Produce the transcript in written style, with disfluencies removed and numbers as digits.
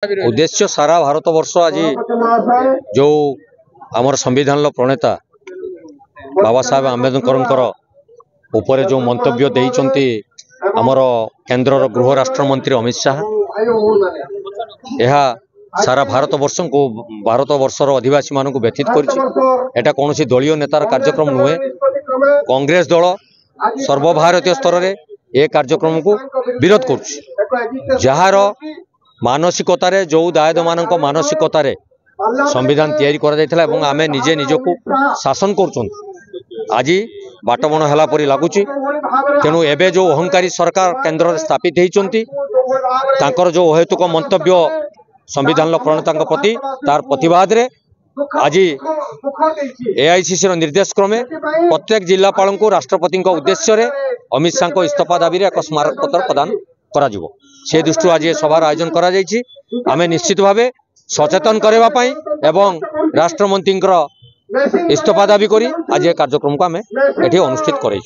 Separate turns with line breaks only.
उद्देश्य सारा भारत वर्ष आज जो आमर संविधान प्रणेता बाबा साहेब आंबेडकर ऊपर जो मंतव्य देइचंती आमर केंद्र गृह राष्ट्र मंत्री अमित शाह यह सारा भारत वर्षर अधिवासी मान व्यथित कर कौन दलीय नेतार कार्यक्रम नुहे। कांग्रेस दल सर्वभारतीय स्तर में ए कार्यक्रम को विरोध कर जार मानसिकतार जो दायद मान मानसिकतार संविधान तैयारी करा आमे निजे निजको शासन कर आज बाटबण है परी लगुच। तेणु एबे जो अहंकारी सरकार केंद्र स्थापित होती जो अहेतुक मंतव्य संविधान प्रणेता प्रति तार प्रतिवाद रे आज एआईसीसी निर्देश क्रमे प्रत्येक जिलापाल को राष्ट्रपति उद्देश्य रे अमित शाह को इस्तीफा दाबी एक स्मारक पत्र प्रदान करा से दृष्टि आज सभार आयोजन करा आमे निश्चित भावे सचेतन करने एवं राष्ट्रमंत्री इस्तीफा दाबी करी आज कार्यक्रम को आमे एठी अनुष्ठित करें।